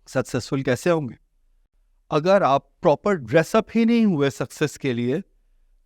Successful कैसे होंगे? अगर आप प्रॉपर ड्रेसअप ही नहीं हुए सक्सेस के लिए,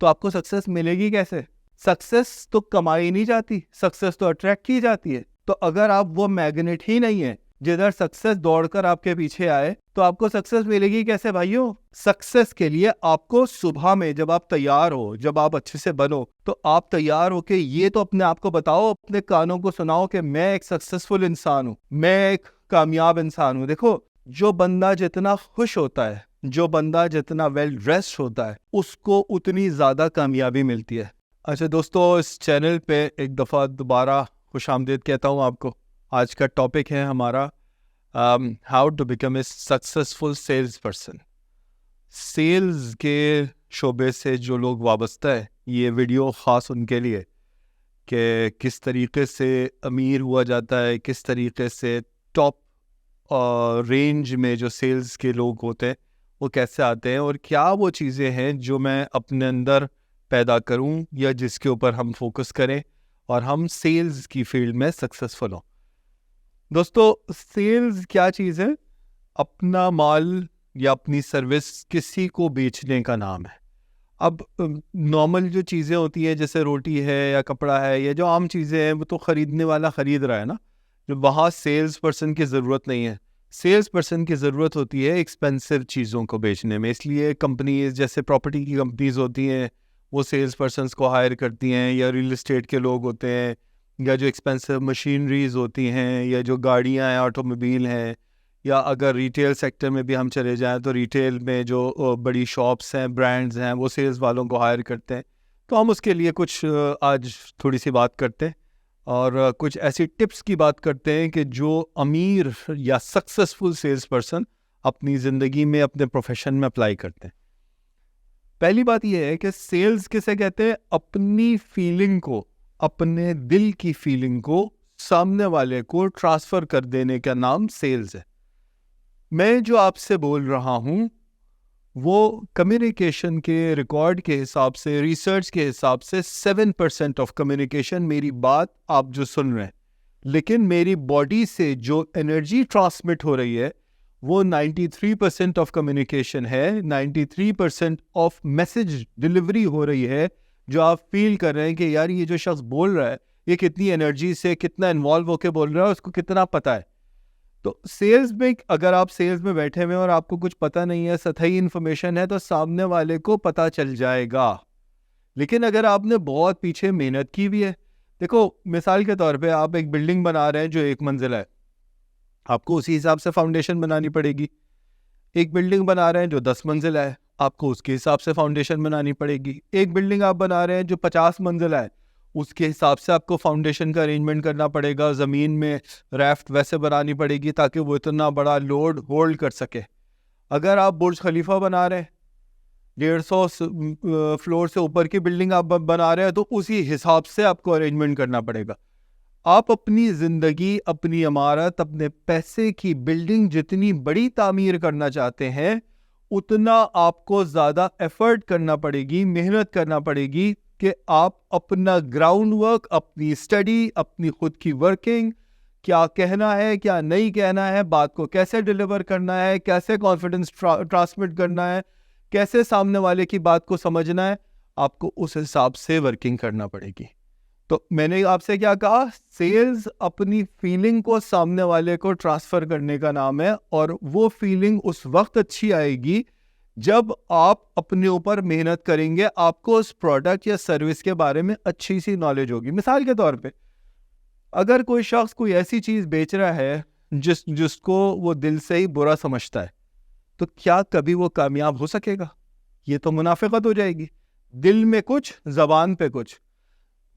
तो आपको सक्सेस मिलेगी कैसे? सक्सेस तो कमाई नहीं जाती, सक्सेस तो अट्रैक्ट की जाती है। तो अगर आप वो मैग्नेट ही नहीं है जिधर सक्सेस दौड़कर आपके पीछे आए, तो आपको सक्सेस मिलेगी कैसे भाइयों? सक्सेस के लिए आपको सुबह में जब आप तैयार हो, जब आप अच्छे से बनो, तो आप तैयार होके ये तो अपने आप को बताओ, अपने कानों को सुनाओ कि मैं एक सक्सेसफुल इंसान हूं, मैं एक कामयाब इंसान हूं। देखो, जो बंदा जितना खुश होता है, जो बंदा जितना वेल ड्रेस्ड होता है, उसको उतनी ज्यादा कामयाबी मिलती है। अच्छा दोस्तों, इस चैनल पे एक दफ़ा दोबारा खुशामदीद कहता हूँ आपको। आज का टॉपिक है हमारा how to become a successful sales person. Sales के शोबे से जो लोग वाबस्ता है, ये वीडियो ख़ास उनके लिए कि किस तरीके से अमीर हुआ जाता है, किस तरीके से टॉप रेंज में जो सेल्स के लोग होते हैं वो कैसे आते हैं, और क्या वो चीज़ें हैं जो मैं अपने अंदर पैदा करूं या जिसके ऊपर हम फोकस करें और हम सेल्स की फील्ड में सक्सेसफुल हों। दोस्तों, सेल्स क्या चीज़ है? अपना माल या अपनी सर्विस किसी को बेचने का नाम है। अब नॉर्मल जो चीज़ें होती हैं, जैसे रोटी है या कपड़ा है या जो आम चीज़ें हैं, वो तो ख़रीदने वाला ख़रीद रहा है ना, जो वहाँ सेल्स पर्सन की ज़रूरत नहीं है। सेल्स पर्सन की ज़रूरत होती है एक्सपेंसिव चीज़ों को बेचने में। इसलिए कंपनीज, जैसे प्रॉपर्टी की कंपनीज होती हैं, वो सेल्स पर्सनस को हायर करती हैं, या रियल इस्टेट के लोग होते हैं, या जो एक्सपेंसिव मशीनरीज होती हैं, या जो गाड़ियाँ हैं, ऑटोमोबाइल हैं, या अगर रिटेल सेक्टर में भी हम चले जाएं तो रिटेल में जो बड़ी शॉप्स हैं, ब्रांड्स हैं, वो सेल्स वालों को हायर करते हैं। तो हम उसके लिए कुछ आज थोड़ी सी बात करते हैं और कुछ ऐसी टिप्स की बात करते हैं कि जो अमीर या सक्सेसफुल सेल्स पर्सन अपनी ज़िंदगी में, अपने प्रोफेशन में अप्लाई करते हैं। पहली बात यह है कि सेल्स किसे कहते हैं? अपनी फीलिंग को, अपने दिल की फीलिंग को सामने वाले को ट्रांसफ़र कर देने का नाम सेल्स है। मैं जो आपसे बोल रहा हूँ वो कम्युनिकेशन के रिकॉर्ड के हिसाब से, रिसर्च के हिसाब से 7% ऑफ कम्युनिकेशन, मेरी बात आप जो सुन रहे हैं, लेकिन मेरी बॉडी से जो एनर्जी ट्रांसमिट हो रही है वो 93% ऑफ कम्युनिकेशन है। 93% ऑफ मैसेज डिलीवरी हो रही है, जो आप फील कर रहे हैं कि यार ये जो शख्स बोल रहा है ये कितनी एनर्जी से, कितना इन्वॉल्व होकर बोल रहा है, उसको कितना पता है। तो सेल्स में, अगर आप सेल्स में बैठे हुए और आपको कुछ पता नहीं है, सतही इन्फॉर्मेशन है, तो सामने वाले को पता चल जाएगा। लेकिन अगर आपने बहुत पीछे मेहनत की हुई है, देखो मिसाल के तौर पे आप एक बिल्डिंग बना रहे हैं जो 1 मंजिला है, आपको उसी हिसाब से फाउंडेशन बनानी पड़ेगी। एक बिल्डिंग बना रहे हैं जो 10 मंजिला है, आपको उसके हिसाब से फाउंडेशन बनानी पड़ेगी। एक बिल्डिंग आप बना रहे हैं जो 50 मंजिला है, उसके हिसाब से आपको फाउंडेशन का अरेंजमेंट करना पड़ेगा। ज़मीन में राफ्ट वैसे बनानी पड़ेगी ताकि वो इतना बड़ा लोड होल्ड कर सके। अगर आप बुर्ज खलीफा बना रहे हैं, 150 फ्लोर से ऊपर की बिल्डिंग आप बना रहे हैं, तो उसी हिसाब से आपको अरेंजमेंट करना पड़ेगा। आप अपनी ज़िंदगी, अपनी इमारत, अपने पैसे की बिल्डिंग जितनी बड़ी तामीर करना चाहते हैं, उतना आपको ज़्यादा एफर्ट करना पड़ेगी, मेहनत करना पड़ेगी कि आप अपना ग्राउंड वर्क, अपनी स्टडी, अपनी खुद की वर्किंग, क्या कहना है, क्या नहीं कहना है, बात को कैसे डिलीवर करना है, कैसे कॉन्फिडेंस ट्रांसमिट करना है, कैसे सामने वाले की बात को समझना है, आपको उस हिसाब से वर्किंग करना पड़ेगी। तो मैंने आपसे क्या कहा? सेल्स अपनी फीलिंग को सामने वाले को ट्रांसफर करने का नाम है, और वो फीलिंग उस वक्त अच्छी आएगी जब आप अपने ऊपर मेहनत करेंगे, आपको उस प्रोडक्ट या सर्विस के बारे में अच्छी सी नॉलेज होगी। मिसाल के तौर पे, अगर कोई शख्स कोई ऐसी चीज बेच रहा है जिसको वो दिल से ही बुरा समझता है, तो क्या कभी वो कामयाब हो सकेगा? ये तो मुनाफिकत हो जाएगी। दिल में कुछ, जबान पे कुछ।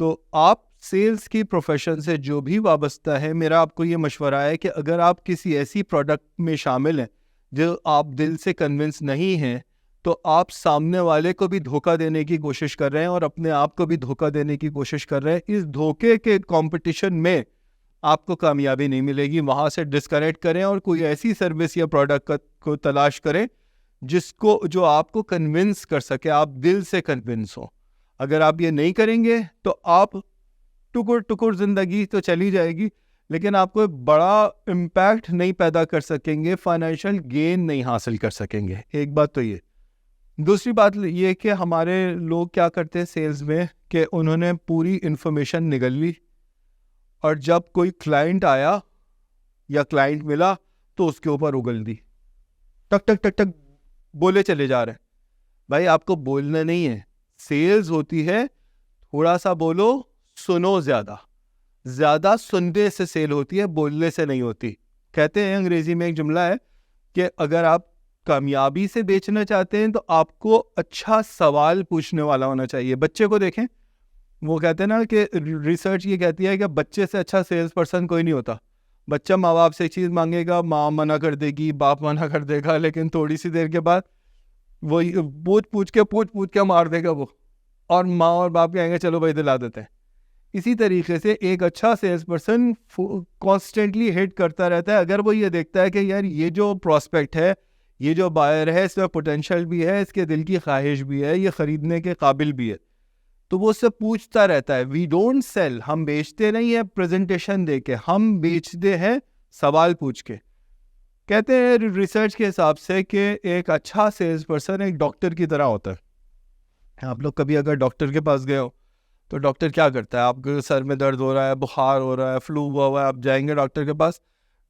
तो आप सेल्स की प्रोफेशन से जो भी वाबस्ता है, मेरा आपको ये मशवरा है कि अगर आप किसी ऐसी प्रोडक्ट में शामिल हैं जो आप दिल से कन्विंस नहीं हैं, तो आप सामने वाले को भी धोखा देने की कोशिश कर रहे हैं और अपने आप को भी धोखा देने की कोशिश कर रहे हैं। इस धोखे के कंपटीशन में आपको कामयाबी नहीं मिलेगी। वहाँ से डिस्कनेक्ट करें और कोई ऐसी सर्विस या प्रोडक्ट को तलाश करें जो आपको कन्विंस कर सके, आप दिल से कन्विंस हो। अगर आप ये नहीं करेंगे तो आप टुकुर टुकुर जिंदगी तो चली जाएगी, लेकिन आप कोई बड़ा इम्पैक्ट नहीं पैदा कर सकेंगे, फाइनेंशियल गेन नहीं हासिल कर सकेंगे। एक बात तो ये। दूसरी बात ये कि हमारे लोग क्या करते हैं सेल्स में कि उन्होंने पूरी इन्फॉर्मेशन निगल ली, और जब कोई क्लाइंट आया या क्लाइंट मिला तो उसके ऊपर उगल दी, टक टक टक टक बोले चले जा रहे हैं। भाई आपको बोलना नहीं है, सेल्स होती है थोड़ा सा बोलो, सुनो ज्यादा। ज्यादा सुनने से सेल होती है, बोलने से नहीं होती। कहते हैं अंग्रेजी में एक जुमला है कि अगर आप कामयाबी से बेचना चाहते हैं तो आपको अच्छा सवाल पूछने वाला होना चाहिए। बच्चे को देखें, वो कहते हैं ना कि रिसर्च ये कहती है कि बच्चे से अच्छा सेल्स पर्सन कोई नहीं होता। बच्चा माँ बाप से एक चीज़ मांगेगा, माँ मना कर देगी, बाप मना कर देगा, लेकिन थोड़ी सी देर के बाद वो पूछ पूछ के मार देगा वो, और माँ और बाप कहेंगे चलो भाई दिला देते हैं। इसी तरीके से एक अच्छा सेल्स पर्सन कॉन्स्टेंटली हिट करता रहता है। अगर वो ये देखता है कि यार ये जो प्रॉस्पेक्ट है, ये जो बायर है, इसमें पोटेंशियल भी है, इसके दिल की ख्वाहिश भी है, ये खरीदने के काबिल भी है, तो वो उससे पूछता रहता है। वी डोंट सेल, हम बेचते नहीं है प्रेजेंटेशन दे के, हम बेचते हैं सवाल पूछ के। कहते हैं रिसर्च के हिसाब से कि एक अच्छा सेल्स पर्सन एक डॉक्टर की तरह होता है। आप लोग कभी अगर डॉक्टर के पास गए हो तो डॉक्टर क्या करता है? आपके सर में दर्द हो रहा है, बुखार हो रहा है, फ्लू हुआ है, आप जाएंगे डॉक्टर के पास,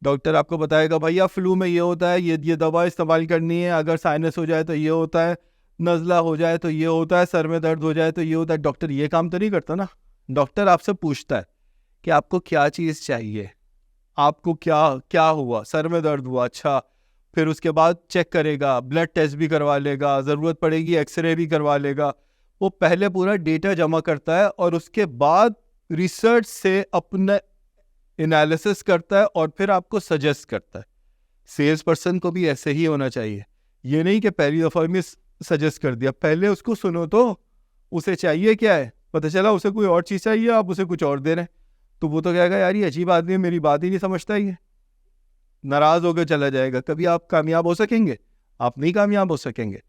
डॉक्टर आपको बताएगा भैया फ्लू में ये होता है, ये दवा इस्तेमाल करनी है, अगर साइनस हो जाए तो ये होता है, नज़ला हो जाए तो ये होता है, सर में दर्द हो जाए तो ये होता है। डॉक्टर ये काम तो नहीं करता ना। डॉक्टर आपसे पूछता है कि आपको क्या चीज़ चाहिए, आपको क्या क्या हुआ, सर में दर्द हुआ, अच्छा, फिर उसके बाद चेक करेगा, ब्लड टेस्ट भी करवा लेगा, ज़रूरत पड़ेगी एक्सरे भी करवा लेगा। वो पहले पूरा डेटा जमा करता है और उसके बाद रिसर्च से अपना एनालिसिस करता है और फिर आपको सजेस्ट करता है। सेल्स पर्सन को भी ऐसे ही होना चाहिए। ये नहीं कि पहली दफ़ा में सजेस्ट कर दिया, पहले उसको सुनो तो उसे चाहिए क्या है। पता चला उसे कोई और चीज़ चाहिए, आप उसे कुछ और दे रहे हैं, तो वो तो कहेगा यार ये अजीब आदमी है, मेरी बात ही नहीं समझता, ये नाराज़ होकर चला जाएगा। कभी आप कामयाब हो सकेंगे? आप नहीं कामयाब हो सकेंगे।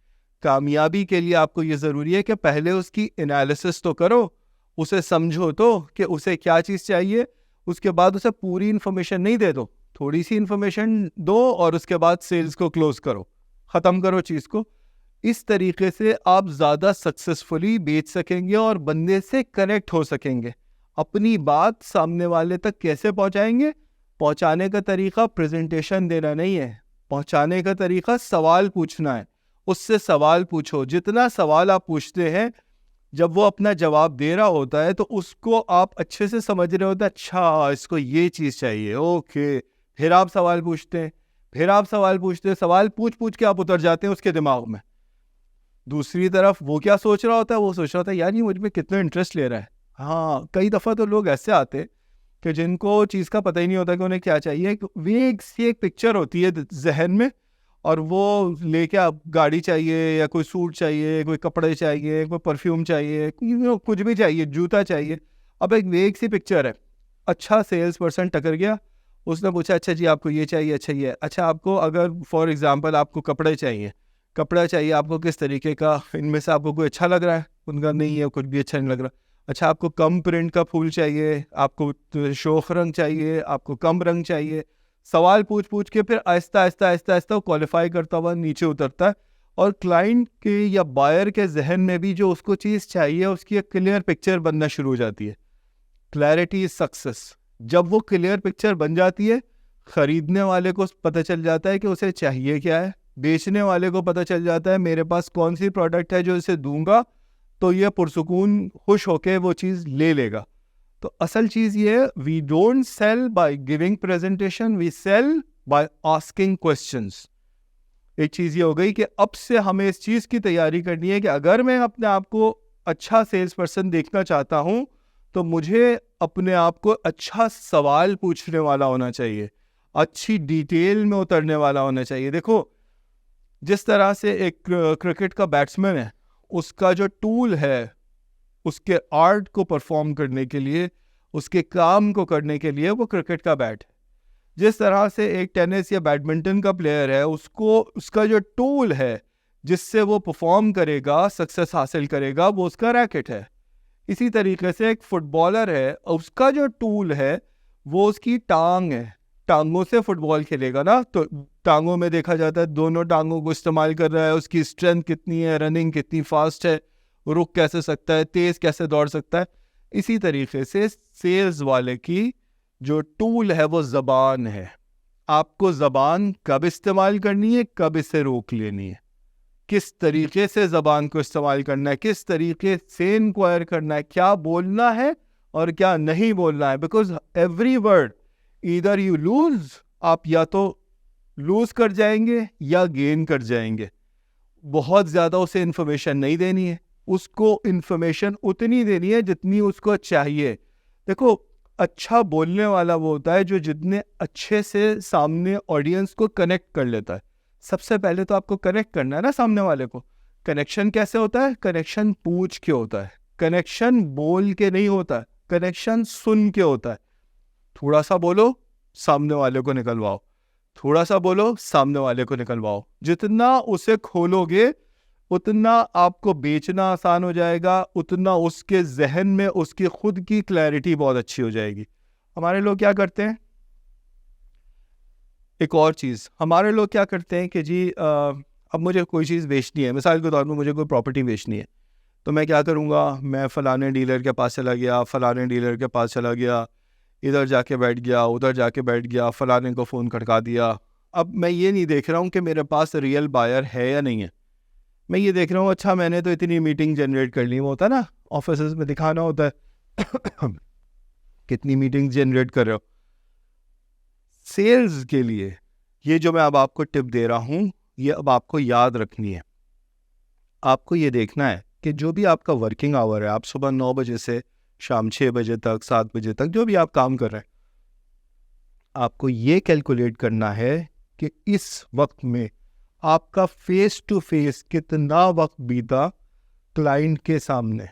कामयाबी के लिए आपको ये ज़रूरी है कि पहले उसकी एनालिसिस तो करो, उसे समझो तो कि उसे क्या चीज़ चाहिए, उसके बाद उसे पूरी इन्फॉर्मेशन नहीं दे दो, थोड़ी सी इन्फॉर्मेशन दो और उसके बाद सेल्स को क्लोज करो, ख़त्म करो चीज़ को। इस तरीके से आप ज़्यादा सक्सेसफुली बेच सकेंगे और बंदे से कनेक्ट हो सकेंगे। अपनी बात सामने वाले तक कैसे पहुंचाएंगे? पहुंचाने का तरीका प्रेजेंटेशन देना नहीं है, पहुंचाने का तरीका सवाल पूछना है। उससे सवाल पूछो, जितना सवाल आप पूछते हैं, जब वो अपना जवाब दे रहा होता है तो उसको आप अच्छे से समझ रहे होते हैं, अच्छा इसको ये चीज़ चाहिए, ओके। फिर आप सवाल पूछते हैं, फिर आप सवाल पूछते हैं, सवाल पूछ पूछ के आप उतर जाते हैं उसके दिमाग में। दूसरी तरफ वो क्या सोच रहा होता है? वो सोच रहा होता है यार ये मुझ में कितना इंटरेस्ट ले रहा है। हाँ, कई दफ़ा तो लोग ऐसे आते हैं कि जिनको चीज़ का पता ही नहीं होता कि उन्हें क्या चाहिए। वेग सी एक पिक्चर होती है जहन में, और वो लेके आप गाड़ी चाहिए या कोई सूट चाहिए, कोई कपड़े चाहिए, कोई परफ्यूम चाहिए, कुछ भी चाहिए, जूता चाहिए। अब एक वेग सी पिक्चर है। अच्छा सेल्स पर्सन टकर गया, उसने पूछा अच्छा जी आपको ये चाहिए, अच्छा ये, अच्छा आपको अगर फॉर एग्जांपल आपको कपड़े चाहिए, कपड़ा चाहिए आपको किस तरीके का, इनमें से आपको कोई अच्छा लग रहा है? उनका नहीं है, कुछ भी अच्छा नहीं लग रहा। अच्छा आपको कम प्रिंट का फूल चाहिए, आपको शोख रंग चाहिए, आपको कम रंग चाहिए। सवाल पूछ पूछ के फिर आहिस्ता आहिस्ता आहिस्ता आहिस्ता क्वालिफाई करता हुआ नीचे उतरता है, और क्लाइंट के या बायर के जहन में भी जो उसको चीज़ चाहिए उसकी एक क्लियर पिक्चर बनना शुरू हो जाती है। Clarity is success. जब वो क्लियर पिक्चर बन जाती है, खरीदने वाले को पता चल जाता है कि उसे चाहिए क्या है, बेचने वाले को पता चल जाता है मेरे पास कौन सी प्रोडक्ट है जो इसे दूंगा तो ये पुरसुकून खुश होके वो चीज़ ले लेगा। तो असल चीज़ ये है, we don't sell by giving presentation, we sell by asking questions. एक चीज़ ये हो गई कि अब से हमें इस चीज़ की तैयारी करनी है कि अगर मैं अपने आप को अच्छा सेल्स पर्सन देखना चाहता हूँ तो मुझे अपने आप को अच्छा सवाल पूछने वाला होना चाहिए, अच्छी डिटेल में उतरने वाला होना चाहिए। देखो, जिस तरह से एक क्रिकेट का बैट्समैन है, उसका जो टूल है उसके आर्ट को परफॉर्म करने के लिए, उसके काम को करने के लिए, वो क्रिकेट का बैट है। जिस तरह से एक टेनिस या बैडमिंटन का प्लेयर है, उसको उसका जो टूल है जिससे वो परफॉर्म करेगा, सक्सेस हासिल करेगा, वो उसका रैकेट है। इसी तरीके से एक फुटबॉलर है, उसका जो टूल है वो उसकी टांग है, टांगों से फुटबॉल खेलेगा ना, तो टांगों में देखा जाता है दोनों टांगों को इस्तेमाल कर रहा है, उसकी स्ट्रेंथ कितनी है, रनिंग कितनी फास्ट है, रुक कैसे सकता है, तेज कैसे दौड़ सकता है। इसी तरीके से सेल्स वाले की जो टूल है वो जबान है। आपको जबान कब इस्तेमाल करनी है, कब इसे रोक लेनी है, किस तरीके से जबान को इस्तेमाल करना है, किस तरीके से इंक्वायर करना है, क्या बोलना है और क्या नहीं बोलना है। Because every word either you lose, आप या तो लूज कर जाएंगे या गेन कर जाएंगे। बहुत ज्यादा उसे इंफॉर्मेशन नहीं देनी है, उसको इंफॉर्मेशन उतनी देनी है जितनी उसको चाहिए। देखो, अच्छा बोलने वाला वो होता है जो जितने अच्छे से सामने ऑडियंस को कनेक्ट कर लेता है। सबसे पहले तो आपको कनेक्ट करना है ना सामने वाले को। कनेक्शन कैसे होता है? कनेक्शन पूछ के होता है, कनेक्शन बोल के नहीं होता है, कनेक्शन सुन के होता है। थोड़ा सा बोलो, सामने वाले को निकलवाओ, थोड़ा सा बोलो, सामने वाले को निकलवाओ। जितना उसे खोलोगे उतना आपको बेचना आसान हो जाएगा, उतना उसके जहन में उसकी खुद की क्लैरिटी बहुत अच्छी हो जाएगी। हमारे लोग क्या करते हैं, एक और चीज़, हमारे लोग क्या करते हैं कि जी अब मुझे कोई चीज़ बेचनी है, मिसाल के तौर पर मुझे कोई प्रॉपर्टी बेचनी है, तो मैं क्या करूँगा, मैं फ़लाने डीलर के पास चला गया, फ़लाने डीलर के पास चला गया, इधर जाके बैठ गया, उधर जाके बैठ गया, फ़लाने को फ़ोन खड़का दिया। अब मैं ये नहीं देख रहा हूँ कि मेरे पास रियल बायर है या नहीं है, मैं ये देख रहा हूँ अच्छा मैंने तो इतनी मीटिंग जनरेट कर ली। वो होता है ना, ऑफिस में दिखाना होता है कितनी मीटिंग जनरेट कर रहे हो। सेल्स के लिए ये जो मैं अब आपको टिप दे रहा हूँ, ये अब आपको याद रखनी है। आपको ये देखना है कि जो भी आपका वर्किंग आवर है, आप सुबह 9 बजे से शाम 6 बजे तक, 7 बजे तक जो भी आप काम कर रहे हैं, आपको ये कैलकुलेट करना है कि इस वक्त में आपका फेस टू फेस कितना वक्त बीता क्लाइंट के सामने।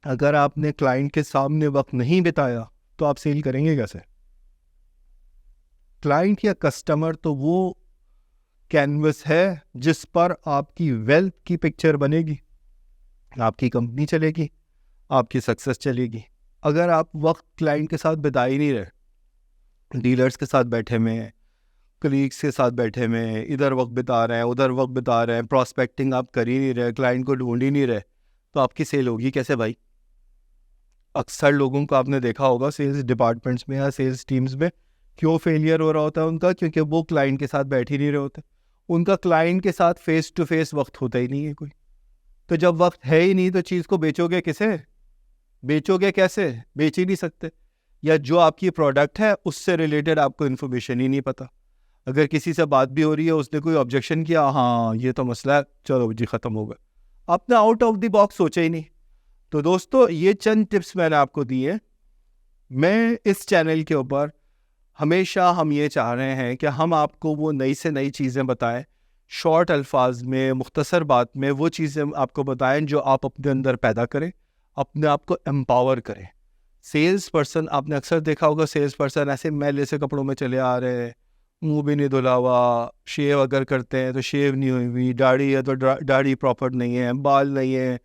अगर आपने क्लाइंट के सामने वक्त नहीं बिताया तो आप सेल करेंगे कैसे? क्लाइंट या कस्टमर तो वो कैनवस है जिस पर आपकी वेल्थ की पिक्चर बनेगी, आपकी कंपनी चलेगी, आपकी सक्सेस चलेगी। अगर आप वक्त क्लाइंट के साथ बिता ही नहीं रहे, डीलर्स के साथ बैठे में, कलीग्स के साथ बैठे में, इधर वक्त बिता रहे हैं, उधर वक्त बिता रहे हैं, प्रॉस्पेक्टिंग आप कर ही नहीं रहे, क्लाइंट को ढूंढ ही नहीं रहे, तो आपकी सेल होगी कैसे भाई? अक्सर लोगों को आपने देखा होगा सेल्स डिपार्टमेंट्स में या सेल्स टीम्स में क्यों फेलियर हो रहा होता है उनका, क्योंकि वो क्लाइंट के साथ बैठ ही नहीं रहे होते। उनका क्लाइंट के साथ फेस टू फेस वक्त होता ही नहीं है कोई। तो जब वक्त है ही नहीं तो चीज़ को बेचोगे किसे, बेचोगे कैसे? बेच ही नहीं सकते। या जो आपकी प्रोडक्ट है उससे रिलेटेड आपको इन्फॉर्मेशन ही नहीं पता। अगर किसी से बात भी हो रही है, उसने कोई ऑब्जेक्शन किया, हाँ ये तो मसला है, चलो जी ख़त्म हो गया, आपने आउट ऑफ द बॉक्स सोचा ही नहीं। तो दोस्तों, ये चंद टिप्स मैंने आपको दिए। मैं इस चैनल के ऊपर हमेशा हम ये चाह रहे हैं कि हम आपको वो नई से नई चीज़ें बताएं, शॉर्ट अल्फाज में, मुख्तसर बात में वो चीज़ें आपको बताएं जो आप अपने अंदर पैदा करें, अपने आप को एम्पावर करें। सेल्स पर्सन, आपने अक्सर देखा होगा सेल्स पर्सन ऐसे मैले से कपड़ों में चले आ रहे हैं, मुंह भी नहीं धुला हुआ, शेव अगर करते हैं तो शेव नहीं हुई हुई, दाढ़ी है तो दाढ़ी प्रॉपर नहीं है, बाल नहीं है।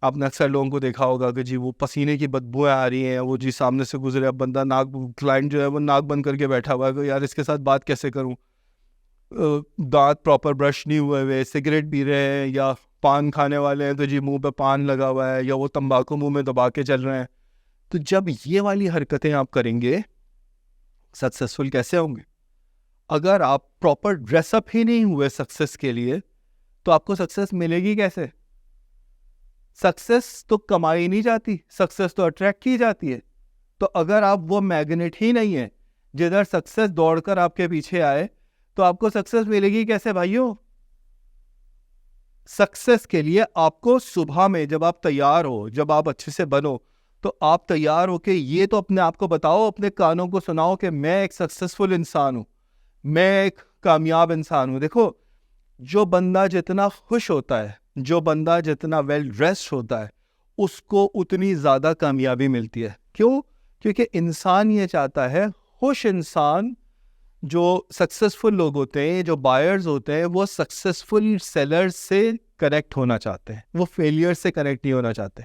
आपने अक्सर लोगों को देखा होगा कि जी वो पसीने की बदबूएं आ रही हैं, वो जी सामने से गुजरे, अब बंदा नाक, क्लाइंट जो है वो नाक बंद करके बैठा हुआ है कि यार इसके साथ बात कैसे करूं। दांत प्रॉपर ब्रश नहीं हुए हुए, सिगरेट पी रहे हैं या पान खाने वाले हैं तो जी मुंह पे पान लगा हुआ है, या वो तंबाकू मुंह में दबा के चल रहे हैं। तो जब ये वाली हरकतें आप करेंगे, सक्सेसफुल कैसे होंगे? अगर आप प्रॉपर ड्रेसअप ही नहीं हुए सक्सेस के लिए, तो आपको सक्सेस मिलेगी कैसे? सक्सेस तो कमाई नहीं जाती, सक्सेस तो अट्रैक्ट की जाती है। तो अगर आप वो मैग्नेट ही नहीं है जिधर सक्सेस दौड़कर आपके पीछे आए, तो आपको सक्सेस मिलेगी कैसे भाइयों? सक्सेस के लिए आपको सुबह में जब आप तैयार हो, जब आप अच्छे से बनो, तो आप तैयार हो के ये तो अपने आप को बताओ, अपने कानों को सुनाओ कि मैं एक सक्सेसफुल इंसान हूं, मैं एक कामयाब इंसान हूं। देखो, जो बंदा जितना खुश होता है, जो बंदा जितना वेल ड्रेस्ड होता है, उसको उतनी ज़्यादा कामयाबी मिलती है। क्यों? क्योंकि इंसान ये चाहता है, खुश इंसान, जो सक्सेसफुल लोग होते हैं, जो बायर्स होते हैं, वो सक्सेसफुल सेलर्स से कनेक्ट होना चाहते हैं, वो फेलियर से कनेक्ट नहीं होना चाहते।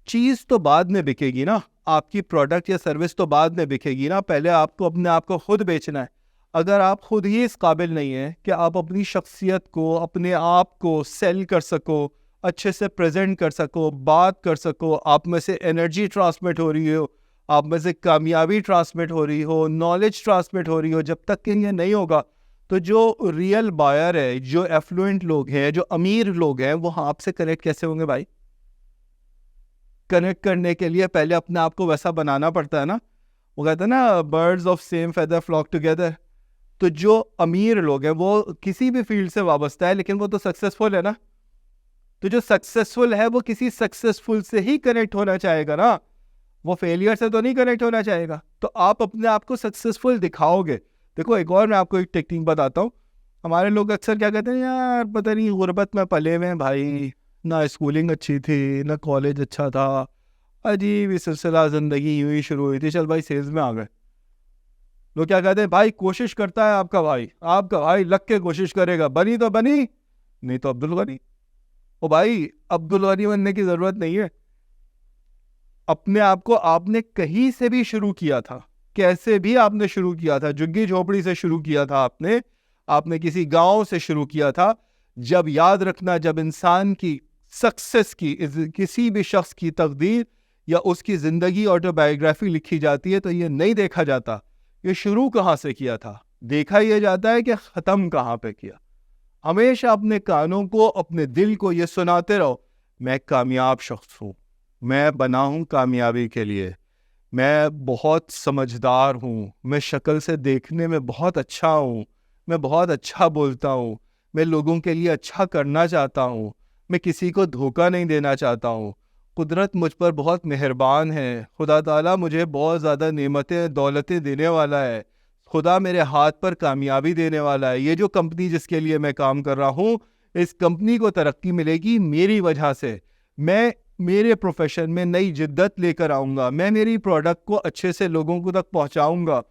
चीज़ तो बाद में बिकेगी ना, आपकी प्रोडक्ट या सर्विस तो बाद में बिकेगी ना, पहले आपको अपने आप को खुद बेचना है। अगर आप खुद ही इस काबिल नहीं है कि आप अपनी शख्सियत को, अपने आप को सेल कर सको, अच्छे से प्रेजेंट कर सको, बात कर सको, आप में से एनर्जी ट्रांसमिट हो रही हो, आप में से कामयाबी ट्रांसमिट हो रही हो, नॉलेज ट्रांसमिट हो रही हो, जब तक कि ये नहीं होगा तो जो रियल बायर है, जो एफ्लुएंट लोग हैं, जो अमीर लोग हैं, वो आपसे कनेक्ट कैसे होंगे भाई? कनेक्ट करने के लिए पहले अपने आप को वैसा बनाना पड़ता है ना। वो कहते हैं ना, birds of same feather flock together. तो जो अमीर लोग हैं वो किसी भी फील्ड से वाबस्ता है, लेकिन वो तो सक्सेसफुल है ना। तो जो सक्सेसफुल है वो किसी सक्सेसफुल से ही कनेक्ट होना चाहेगा ना, वो फेलियर से तो नहीं कनेक्ट होना चाहेगा। तो आप अपने आप को सक्सेसफुल दिखाओगे। देखो, एक और मैं आपको एक टेक्निक बताता हूँ। हमारे लोग अक्सर क्या कहते हैं, यार पता नहीं गुर्बत में पले हुए हैं भाई, ना स्कूलिंग अच्छी थी, ना कॉलेज अच्छा था, अजीब ही सिलसिला, ज़िंदगी यूं ही शुरू हुई थी, चल भाई सेल्स में आ गए। लोग क्या कहते हैं, भाई कोशिश करता है आपका भाई लग के कोशिश करेगा, बनी तो बनी, नहीं तो अब्दुल गनी। ओ भाई, अब्दुल गनी बनने की ज़रूरत नहीं है। अपने आप को आपने कहीं से भी शुरू किया था, कैसे भी आपने शुरू किया था, झुग्गी झोपड़ी से शुरू किया था आपने किसी गांव से शुरू किया था। जब याद रखना, जब इंसान की सक्सेस की, किसी भी शख्स की तकदीर या उसकी जिंदगी ऑटोबायोग्राफी लिखी जाती है तो ये नहीं देखा जाता ये शुरू कहाँ से किया था, देखा यह जाता है कि खत्म कहाँ पे किया। हमेशा अपने कानों को, अपने दिल को ये सुनाते रहो, मैं कामयाब शख्स हूँ, मैं बना हूँ कामयाबी के लिए, मैं बहुत समझदार हूँ, मैं शक्ल से देखने में बहुत अच्छा हूँ, मैं बहुत अच्छा बोलता हूँ, मैं लोगों के लिए अच्छा करना चाहता हूँ, मैं किसी को धोखा नहीं देना चाहता हूँ, कुदरत मुझ पर बहुत मेहरबान है, खुदा ताला मुझे बहुत ज़्यादा नेमतें दौलतें देने वाला है, खुदा मेरे हाथ पर कामयाबी देने वाला है। ये जो कंपनी जिसके लिए मैं काम कर रहा हूँ, इस कंपनी को तरक्की मिलेगी मेरी वजह से। मैं मेरे प्रोफेशन में नई जिद्दत लेकर आऊँगा, मैं मेरी प्रोडक्ट को अच्छे से लोगों को तक पहुँचाऊँगा।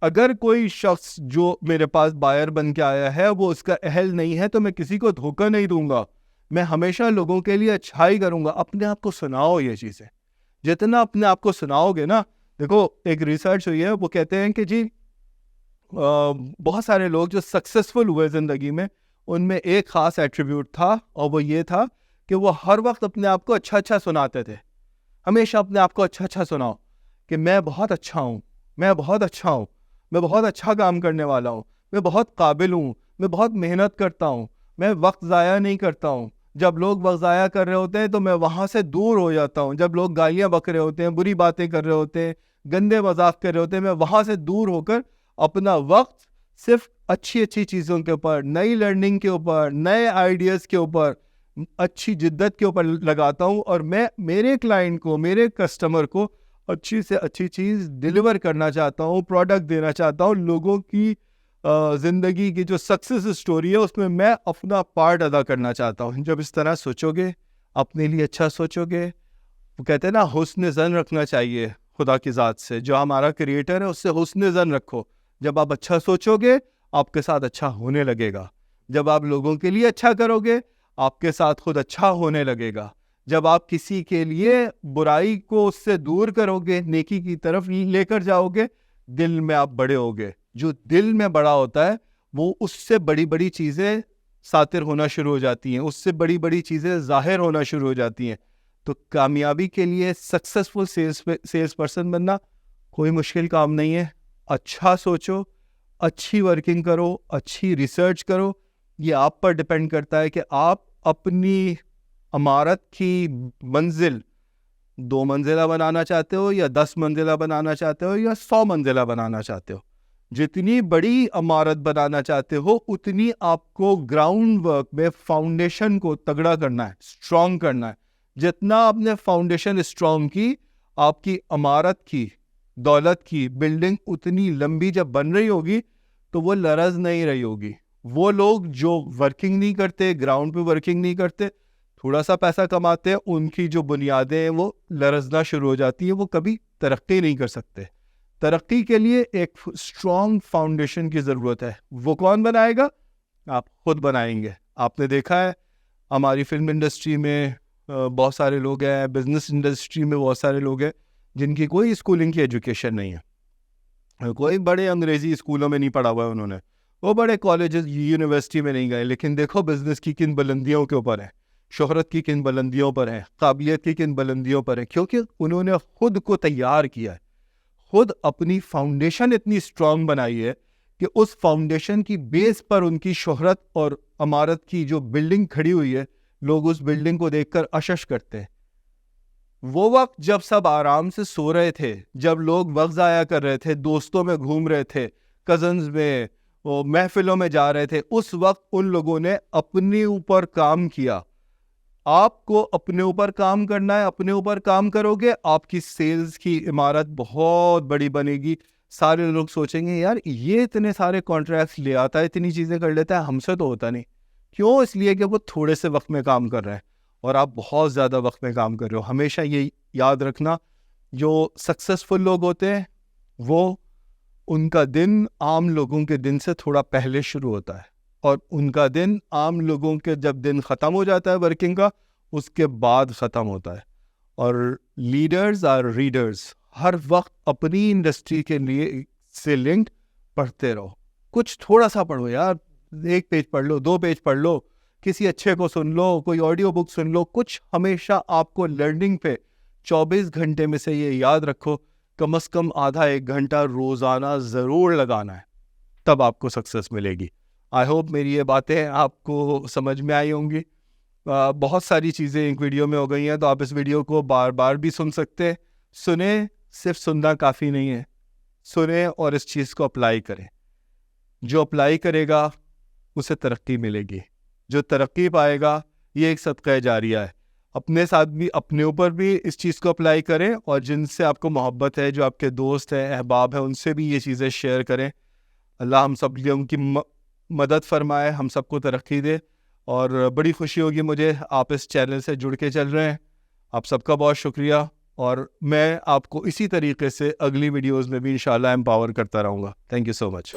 अगर कोई शख्स जो मेरे पास बायर बन के आया है वो उसका अहल नहीं है तो मैं किसी को धोखा नहीं दूंगा, मैं हमेशा लोगों के लिए अच्छाई करूँगा। अपने आप को सुनाओ ये चीज़ें, जितना अपने आप को सुनाओगे ना। देखो, एक रिसर्च हुई है, वो कहते हैं कि जी बहुत सारे लोग जो सक्सेसफुल हुए ज़िंदगी में, उनमें एक ख़ास एट्रीब्यूट था, और वो ये था कि वो हर वक्त अपने आप को अच्छा अच्छा सुनाते थे। हमेशा अपने आप को अच्छा अच्छा सुनाओ कि मैं बहुत अच्छा हूँ, मैं बहुत अच्छा हूँ, मैं बहुत अच्छा काम करने वाला हूँ, मैं बहुत काबिल हूँ, मैं बहुत मेहनत करता हूँ, मैं वक्त ज़ाया नहीं करता हूँ। जब लोग वक्त ज़ाया कर रहे होते हैं तो मैं वहाँ से दूर हो जाता हूँ। जब लोग गालियाँ बक रहे होते हैं, बुरी बातें कर रहे होते हैं, गंदे मजाक कर रहे होते हैं, मैं वहाँ से दूर होकर अपना वक्त सिर्फ अच्छी अच्छी चीज़ों के ऊपर, नई लर्निंग के ऊपर, नए आइडियाज़ के ऊपर, अच्छी जिद्दत के ऊपर लगाता हूँ। और मैं मेरे क्लाइंट को, मेरे कस्टमर को अच्छी से अच्छी चीज़ डिलीवर करना चाहता हूँ, प्रोडक्ट देना चाहता हूँ। लोगों की ज़िंदगी की जो सक्सेस स्टोरी है उसमें मैं अपना पार्ट अदा करना चाहता हूँ। जब इस तरह सोचोगे, अपने लिए अच्छा सोचोगे, वो कहते हैं ना, हुस्न ज़न रखना चाहिए खुदा की ज़ात से, जो हमारा क्रिएटर है उससे हुस्न ज़न रखो। जब आप अच्छा सोचोगे आपके साथ अच्छा होने लगेगा। जब आप लोगों के लिए अच्छा करोगे आपके साथ खुद अच्छा होने लगेगा। जब आप किसी के लिए बुराई को उससे दूर करोगे, नेकी की तरफ लेकर जाओगे, दिल में आप बड़े होगे। जो दिल में बड़ा होता है वो उससे बड़ी बड़ी चीज़ें सातिर होना शुरू हो जाती हैं, उससे बड़ी बड़ी चीज़ें जाहिर होना शुरू हो जाती हैं। तो कामयाबी के लिए सक्सेसफुल सेल्स पर्सन बनना कोई मुश्किल काम नहीं है। अच्छा सोचो, अच्छी वर्किंग करो, अच्छी रिसर्च करो। ये आप पर डिपेंड करता है कि आप अपनी इमारत की मंजिल 2 मंजिला बनाना चाहते हो या 10 मंजिला बनाना चाहते हो या 100 मंजिला बनाना चाहते हो। जितनी बड़ी इमारत बनाना चाहते हो उतनी आपको ग्राउंड वर्क में फाउंडेशन को तगड़ा करना है, स्ट्रॉन्ग करना है। जितना आपने फाउंडेशन स्ट्रॉन्ग की, आपकी इमारत की, दौलत की बिल्डिंग उतनी लंबी जब बन रही होगी तो वो लरज नहीं रही होगी। वो लोग जो वर्किंग नहीं करते, ग्राउंड पे वर्किंग नहीं करते, थोड़ा सा पैसा कमाते हैं, उनकी जो बुनियादें हैं वो लरजना शुरू हो जाती है, वो कभी तरक्की नहीं कर सकते। तरक्की के लिए एक स्ट्रॉन्ग फाउंडेशन की ज़रूरत है। वो कौन बनाएगा? आप खुद बनाएंगे। आपने देखा है हमारी फिल्म इंडस्ट्री में बहुत सारे लोग हैं, बिजनेस इंडस्ट्री में बहुत सारे लोग हैं जिनकी कोई स्कूलिंग की एजुकेशन नहीं है, कोई बड़े अंग्रेजी स्कूलों में नहीं पढ़ा हुआ है उन्होंने, वो बड़े कॉलेजेस यूनिवर्सिटी में नहीं गए, लेकिन देखो बिजनेस की किन बुलंदियों के ऊपर है, शोहरत की किन बुलंदियों पर है, काबिलियत की किन बुलंदियों पर है, क्योंकि उन्होंने खुद को तैयार किया है, खुद अपनी फाउंडेशन इतनी स्ट्रांग बनाई है कि उस फाउंडेशन की बेस पर उनकी शोहरत और इमारत की जो बिल्डिंग खड़ी हुई है, लोग उस बिल्डिंग को देखकर अशश करते हैं। वो वक्त जब सब आराम से सो रहे थे, जब लोग वक्त ज़ाया कर रहे थे, दोस्तों में घूम रहे थे, कजन्स में, वो महफिलों में जा रहे थे, उस वक्त उन लोगों ने अपने ऊपर काम किया। आपको अपने ऊपर काम करना है, अपने ऊपर काम करोगे, आपकी सेल्स की इमारत बहुत बड़ी बनेगी। सारे लोग सोचेंगे यार ये इतने सारे कॉन्ट्रैक्ट्स ले आता है, इतनी चीज़ें कर लेता है, हमसे तो होता नहीं। क्यों? इसलिए कि वो थोड़े से वक्त में काम कर रहा है और आप बहुत ज़्यादा वक्त में काम कर रहे हो। हमेशा ये याद रखना, जो सक्सेसफुल लोग होते हैं वो उनका दिन आम लोगों के दिन से थोड़ा पहले शुरू होता है, और उनका दिन आम लोगों के जब दिन ख़त्म हो जाता है वर्किंग का, उसके बाद ख़त्म होता है। और लीडर्स आर रीडर्स, हर वक्त अपनी इंडस्ट्री के लिए से लिंक्ड पढ़ते रहो। कुछ थोड़ा सा पढ़ो यार, 1 पेज पढ़ लो, 2 पेज पढ़ लो, किसी अच्छे को सुन लो, कोई ऑडियो बुक सुन लो, कुछ हमेशा आपको लर्निंग पे 24 घंटे में से ये याद रखो, कम से कम आधा 1 घंटा रोज़ाना ज़रूर लगाना है, तब आपको सक्सेस मिलेगी। आई होप मेरी ये बातें आपको समझ में आई होंगी। बहुत सारी चीज़ें एक वीडियो में हो गई हैं, तो आप इस वीडियो को बार बार भी सुन सकते हैं। सुने, सिर्फ सुनना काफ़ी नहीं है, सुने और इस चीज़ को अप्लाई करें। जो अप्लाई करेगा उसे तरक्की मिलेगी, जो तरक्की पाएगा ये एक सदका जारिया है। अपने साथ भी, अपने ऊपर भी इस चीज़ को अप्लाई करें, और जिनसे आपको मोहब्बत है, जो आपके दोस्त हैं, अहबाब हैं, उनसे भी ये चीज़ें शेयर करें। अल्लाह हम सब लोगों की मदद फरमाए, हम सबको तरक्की दे। और बड़ी खुशी होगी मुझे आप इस चैनल से जुड़ के चल रहे हैं। आप सबका बहुत शुक्रिया, और मैं आपको इसी तरीके से अगली वीडियोज़ में भी इंशाल्लाह एम्पावर करता रहूँगा। Thank you so much.